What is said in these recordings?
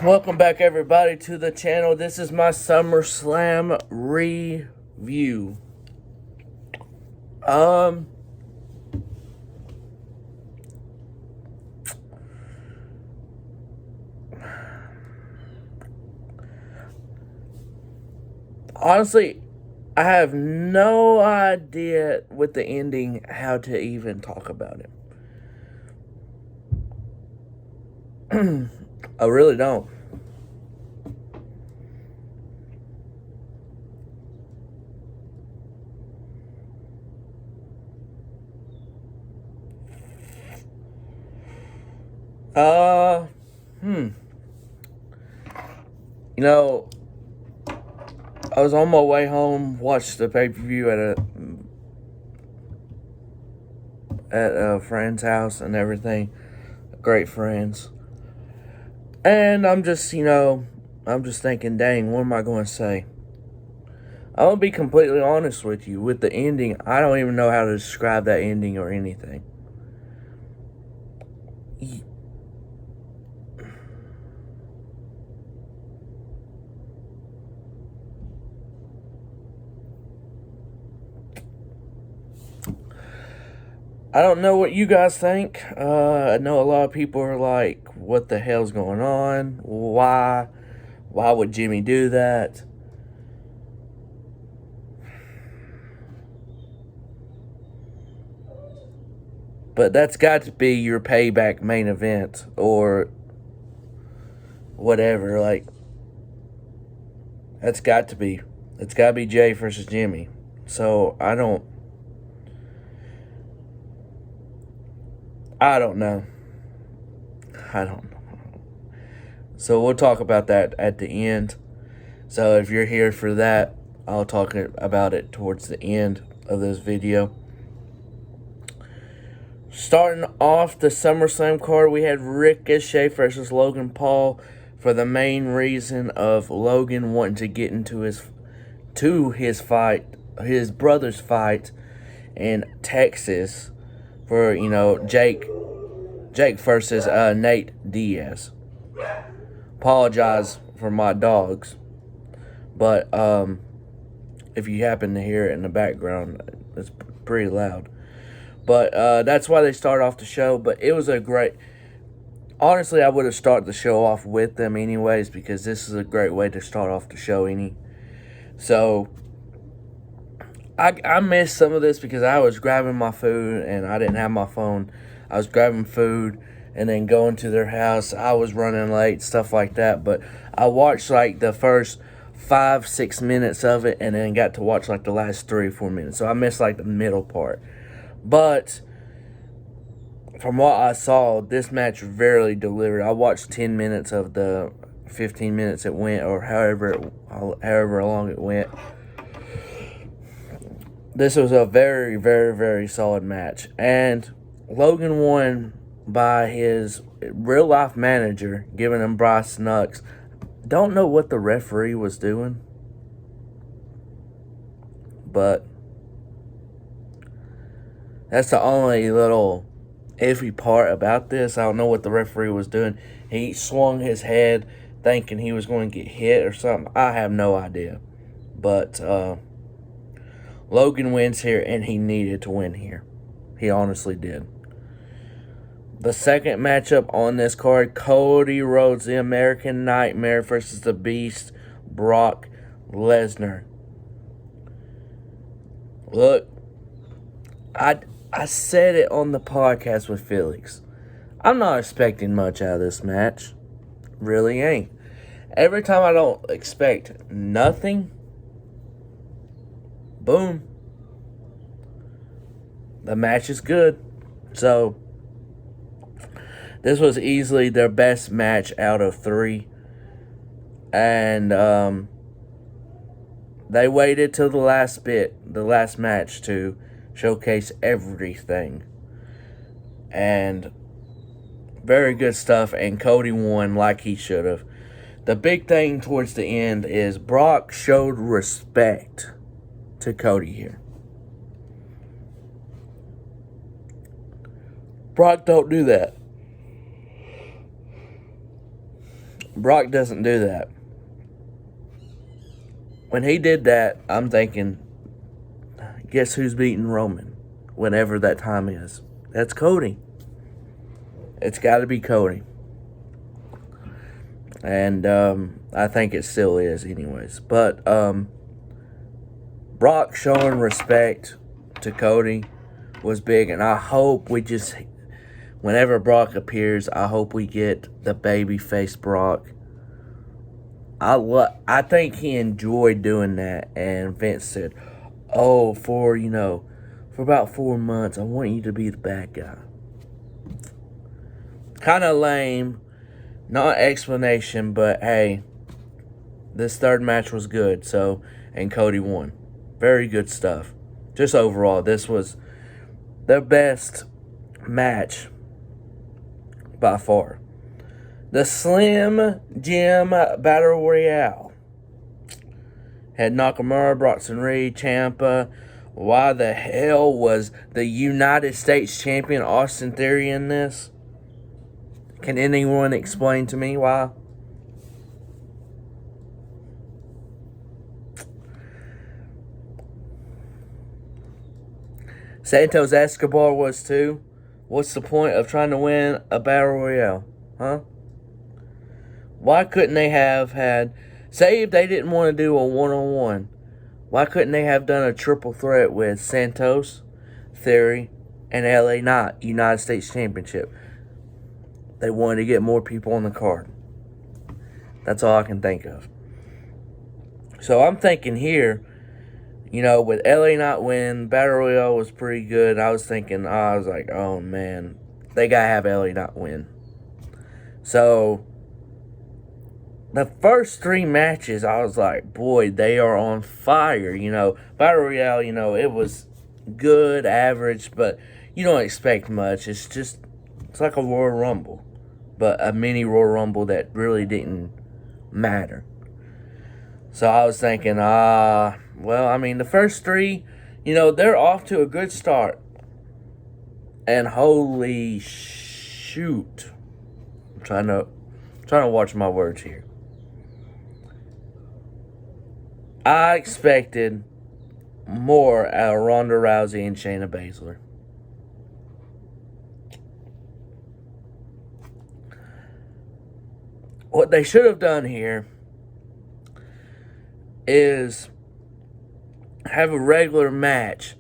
Welcome back, everybody, to the channel. This is my Summerslam review. Honestly, I have no idea with the ending how to even talk about it. I really don't. Uh, hmm. You know, I was on my way home, watched the pay-per-view at a friend's house and everything. Great friends. And I'm just thinking, dang, what am I going to say? I'm going to be completely honest with you. With the ending, I don't even know how to describe that ending or anything. I don't know what you guys think. I know a lot of people are like, what the hell's going on? Why? Why would Jimmy do that? But that's got to be your payback main event or whatever. Like, that's got to be. It's got to be Jay versus Jimmy. So I don't know. I don't know. So we'll talk about that at the end. So if you're here for that, I'll talk about it towards the end of this video. Starting off the SummerSlam card, we had Ricochet versus Logan Paul for the main reason of Logan wanting to get into his brother's fight in Texas for, Jake versus Nate Diaz. Apologize for my dogs, but if you happen to hear it in the background, it's pretty loud. But that's why they start off the show. But it was a great... Honestly, I would have started the show off with them anyways, because this is a great way to start off the show. So I missed some of this because I was grabbing my food and I didn't have my phone. I was grabbing food and then going to their house. I was running late, stuff like that. But I watched like the first 5-6 minutes of it and then got to watch like the last 3-4 minutes. So I missed like the middle part. But from what I saw, this match really delivered. I watched 10 minutes of the 15 minutes it went, or however long it went. This was a very, very, very solid match. And Logan won by his real-life manager, giving him Bryce Snucks. Don't know what the referee was doing, but that's the only little iffy part about this. I don't know what the referee was doing. He swung his head thinking he was going to get hit or something. I have no idea. But Logan wins here, and he needed to win here. He honestly did. The second matchup on this card, Cody Rhodes, the American Nightmare versus the Beast, Brock Lesnar. Look, I said it on the podcast with Felix. I'm not expecting much out of this match. Really ain't. Every time I don't expect nothing, boom, the match is good. So this was easily their best match out of 3. And they waited till the last match to showcase everything. And very good stuff. And Cody won like he should have. The big thing towards the end is Brock showed respect to Cody here. Brock don't do that. Brock doesn't do that. When he did that, I'm thinking, guess who's beating Roman whenever that time is? That's Cody. It's got to be Cody. And I think it still is anyways. But Brock showing respect to Cody was big. And I hope we just, whenever Brock appears, I hope we get the babyface Brock. I think he enjoyed doing that. And Vince said, oh, for about 4 months, I want you to be the bad guy. Kind of lame. Not explanation, but hey, this third match was good, and Cody won. Very good stuff. Just overall, this was the best match by far. The Slim Jim Battle Royale had Nakamura, Bronson Reed, Ciampa. Why the hell was the United States Champion Austin Theory in this? Can anyone explain to me why? Santos Escobar was too. What's the point of trying to win a Battle Royale? Huh? Why couldn't they have had... Say if they didn't want to do a one-on-one, why couldn't they have done a triple threat with Santos, Theory, and LA Knight, United States Championship? They wanted to get more people on the card. That's all I can think of. So I'm thinking here, with LA Knight win, Battle Royale was pretty good. I was like, oh man, they got to have LA Knight win. So the first 3 matches, I was like, boy, they are on fire. Battle Royale, it was good, average, but you don't expect much. It's like a Royal Rumble. But a mini Royal Rumble that really didn't matter. So I was thinking, the first 3, they're off to a good start. And holy shoot. I'm trying to watch my words here. I expected more out of Ronda Rousey and Shayna Baszler. What they should have done here is have a regular match,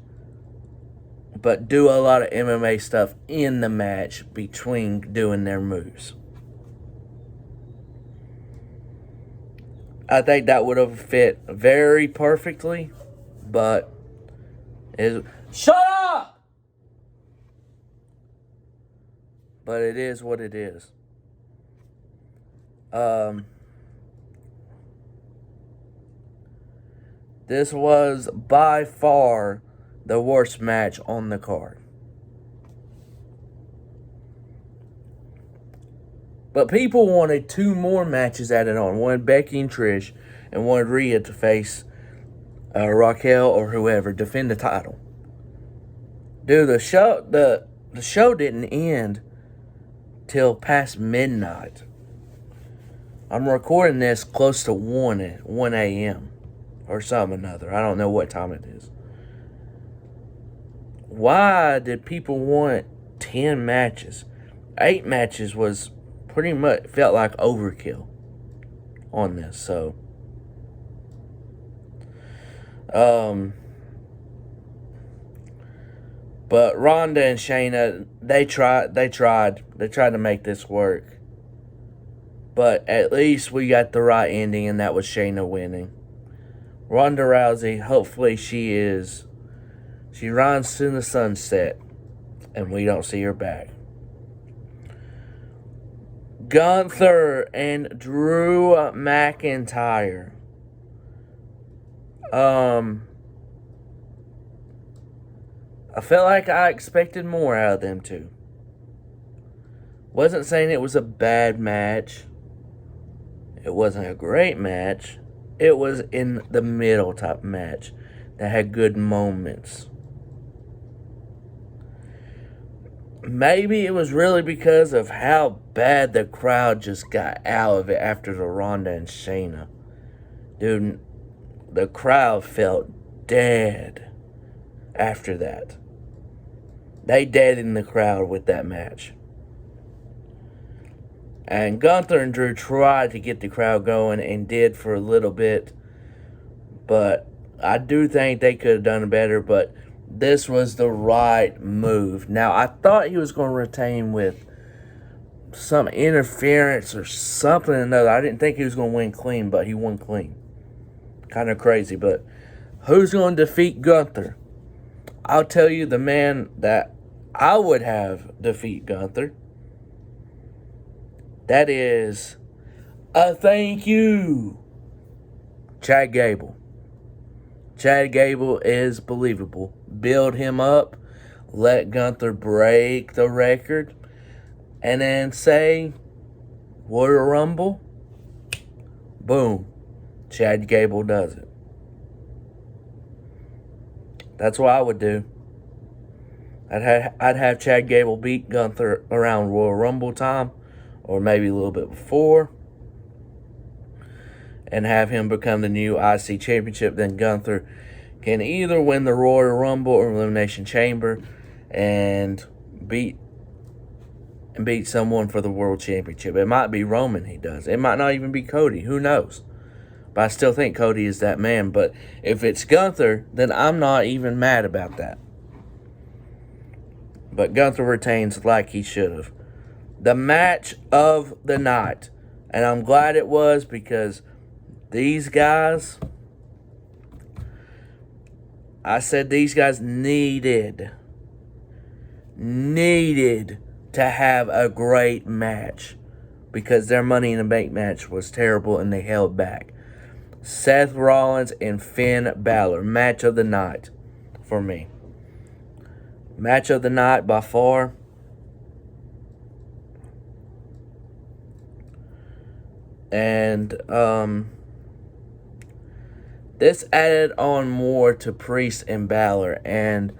but do a lot of MMA stuff in the match between doing their moves. I think that would have fit very perfectly, but shut up! But it is what it is. This was by far the worst match on the card. But people wanted 2 more matches added on. Wanted Becky and Trish, and wanted Rhea to face Raquel or whoever, defend the title. Dude, the show didn't end till past midnight. I'm recording this close to 1 a.m. or something or another. I don't know what time it is. Why did people want 10 matches? 8 matches was pretty much felt like overkill on this. So, but Ronda and Shayna, they tried to make this work. But at least we got the right ending, and that was Shayna winning. Ronda Rousey, hopefully she runs to the sunset, and we don't see her back. Gunther and Drew McIntyre. I felt like I expected more out of them two. Wasn't saying it was a bad match. It wasn't a great match. It was in the middle type match that had good moments. maybe it was really because of how bad the crowd just got out of it after the Ronda and Shayna. Dude, the crowd felt dead after that. They deadened the crowd with that match. And Gunther and Drew tried to get the crowd going and did for a little bit. But I do think they could have done better. But this was the right move. Now, I thought he was going to retain with some interference or something or another. I didn't think he was going to win clean, but he won clean. Kind of crazy. But who's going to defeat Gunther? I'll tell you the man that I would have defeat Gunther. That is a thank you, Chad Gable. Chad Gable is believable. Build him up. Let Gunther break the record. And then say, Royal Rumble. Boom. Chad Gable does it. That's what I would do. I'd have Chad Gable beat Gunther around Royal Rumble time. Or maybe a little bit before. And have him become the new IC Championship. Then Gunther can either win the Royal Rumble or Elimination Chamber. And beat someone for the World Championship. It might be Roman he does. It might not even be Cody. Who knows? But I still think Cody is that man. But if it's Gunther, then I'm not even mad about that. But Gunther retains like he should have. The match of the night. And I'm glad it was because these guys, I said these guys needed to have a great match because their Money in the Bank match was terrible and they held back. Seth Rollins and Finn Balor. Match of the night for me. Match of the night by far. And this added on more to Priest and Balor. And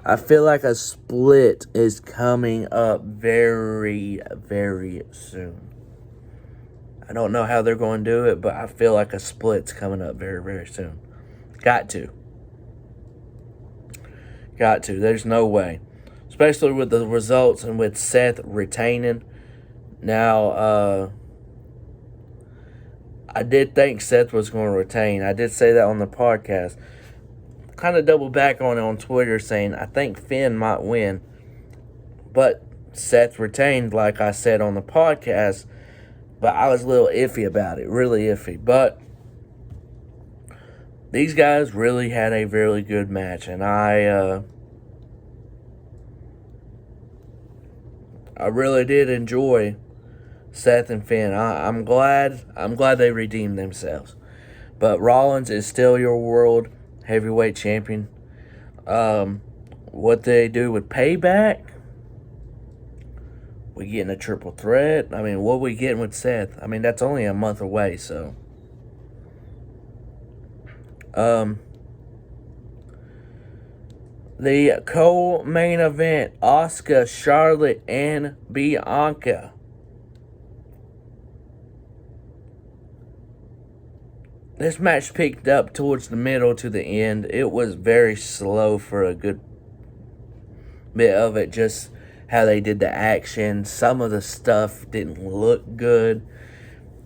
I feel like a split is coming up very, very soon. I don't know how they're going to do it, but I feel like a split's coming up very, very soon. Got to. There's no way. Especially with the results and with Seth retaining. Now, I did think Seth was going to retain. I did say that on the podcast. Kind of double back on it on Twitter saying I think Finn might win. But Seth retained like I said on the podcast. But I was a little iffy about it. Really iffy. But these guys really had a really good match. And I really did enjoy Seth and Finn. I'm glad they redeemed themselves. But Rollins is still your world heavyweight champion. What they do with Payback? We getting a triple threat. I mean, what we getting with Seth? I mean, that's only a month away, so. The co-main event, Asuka, Charlotte, and Bianca. This match picked up towards the middle to the end. It was very slow for a good bit of it. Just how they did the action. Some of the stuff didn't look good.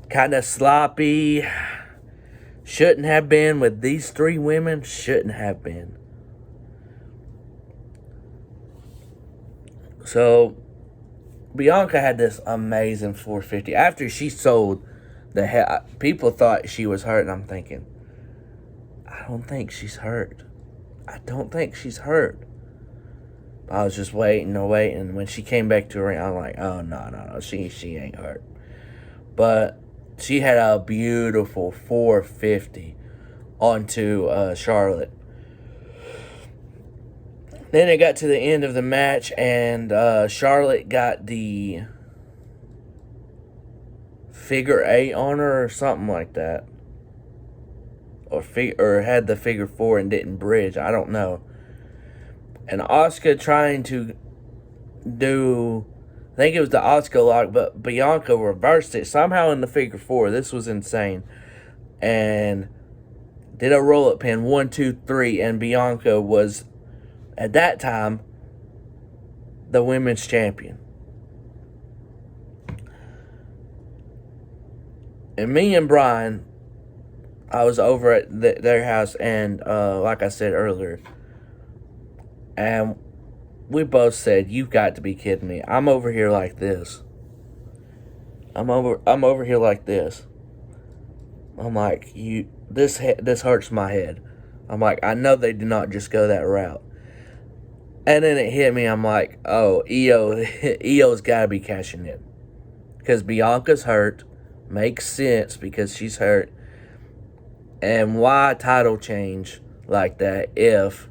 Kind of sloppy. Shouldn't have been with these three women. Shouldn't have been. So, Bianca had this amazing 450. After she sold the hell, people thought she was hurt, and I'm thinking, I don't think she's hurt. I was just waiting. And when she came back to the ring, I'm like, oh, no, she ain't hurt. But she had a beautiful 450 onto Charlotte. Then it got to the end of the match, and Charlotte got the figure 8 on her or something like that. Or had the figure 4 and didn't bridge. I don't know. And Asuka trying to do, I think it was the Oscar lock, but Bianca reversed it somehow in the figure four. This was insane. And did a roll up pin, 1, 2, 3, and Bianca was, at that time, the women's champion. And me and Brian, I was over at their house, and like I said earlier, and we both said, "You've got to be kidding me! I'm over here like this. I'm over here like this." I'm like, this hurts my head. I'm like, I know they did not just go that route. And then it hit me. I'm like, oh, EO's got to be cashing in because Bianca's hurt. Makes sense because she's hurt. And why title change like that if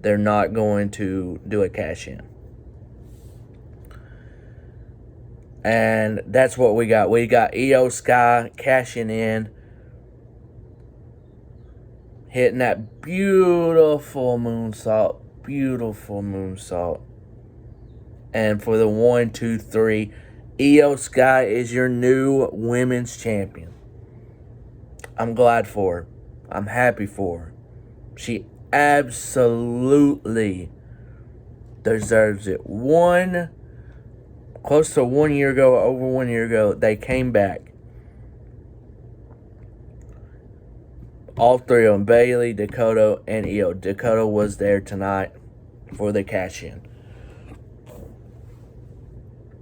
they're not going to do a cash in? And that's what we got. We got Io Sky cashing in, hitting that beautiful moonsault. And for the 1, 2, 3, Io Sky is your new women's champion. I'm glad for her. I'm happy for her. She absolutely deserves it. Close to 1 year ago, over 1 year ago, they came back. All three of them, Bailey, Dakota, and Io. Dakota was there tonight for the cash-in.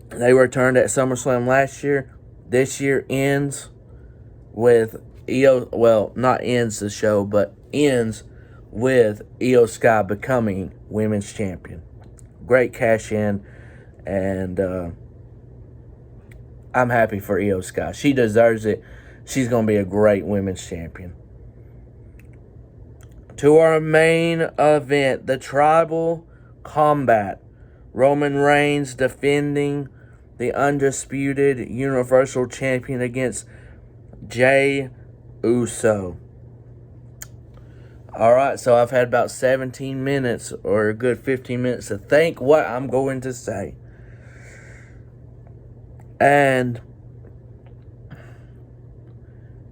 They returned at SummerSlam last year. This year ends with Io, well, not ends the show, but ends with Io Sky becoming women's champion. Great cash-in, and I'm happy for Io Sky. She deserves it. She's going to be a great women's champion. To our main event, the Tribal Combat. Roman Reigns defending the undisputed Universal Champion against Jey Uso. Alright, so I've had about 17 minutes or a good 15 minutes to think what I'm going to say. And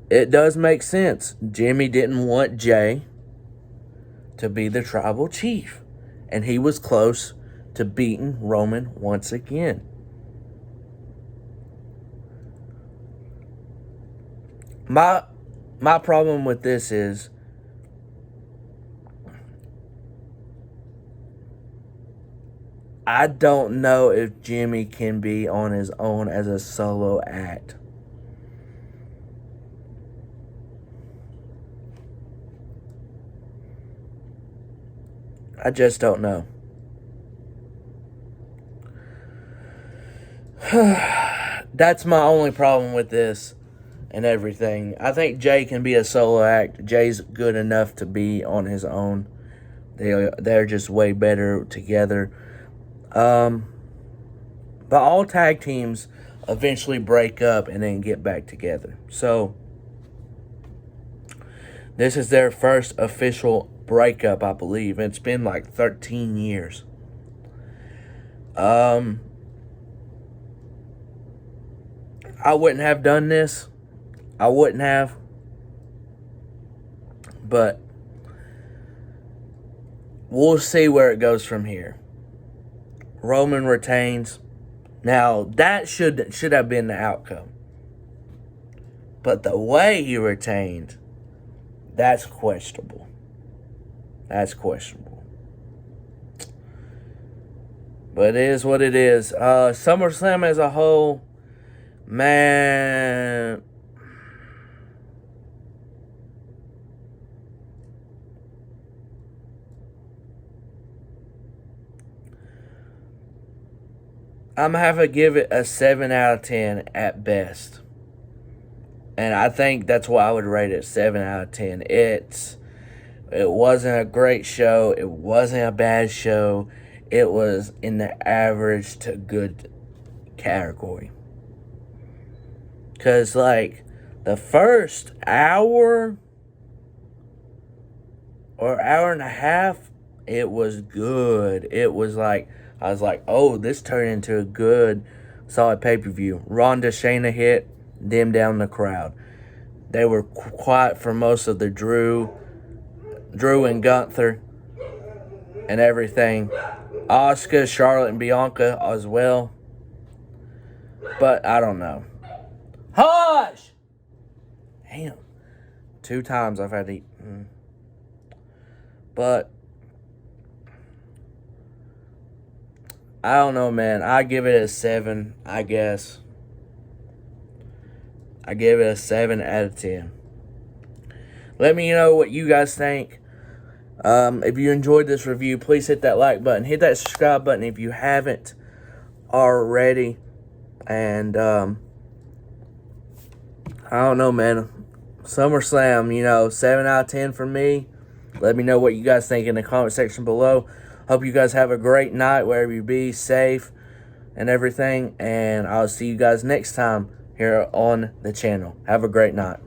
it does make sense. Jimmy didn't want Jey to be the tribal chief. And he was close to beating Roman once again. My problem with this is I don't know if Jimmy can be on his own as a solo act. I just don't know. That's my only problem with this and everything. I think Jey can be a solo act. Jay's good enough to be on his own. They're just way better together. But all tag teams eventually break up and then get back together. So this is their first official breakup, I believe. It's been like 13 years. I wouldn't have done this. I wouldn't have. But we'll see where it goes from here. Roman retains. Now, that should have been the outcome. But the way he retained, that's questionable. That's questionable. But it is what it is. SummerSlam as a whole, man, I'm going to have to give it a 7 out of 10 at best. And I think that's why I would rate it 7 out of 10. It wasn't a great show. It wasn't a bad show. It was in the average to good category. Because, like, the first hour or hour and a half, it was good. It was like I was like, oh, this turned into a good, solid pay-per-view. Ronda, Shayna hit, dimmed down the crowd. They were quiet for most of the Drew and Gunther and everything. Asuka, Charlotte, and Bianca as well. But I don't know. Hush! Damn. 2 times I've had to eat. But I don't know, man. I give it a 7, I guess. I give it a 7 out of 10. Let me know what you guys think. If you enjoyed this review, please hit that like button. Hit that subscribe button if you haven't already. And I don't know, man. SummerSlam, 7 out of 10 for me. Let me know what you guys think in the comment section below. Hope you guys have a great night wherever you be, safe and everything. And I'll see you guys next time here on the channel. Have a great night.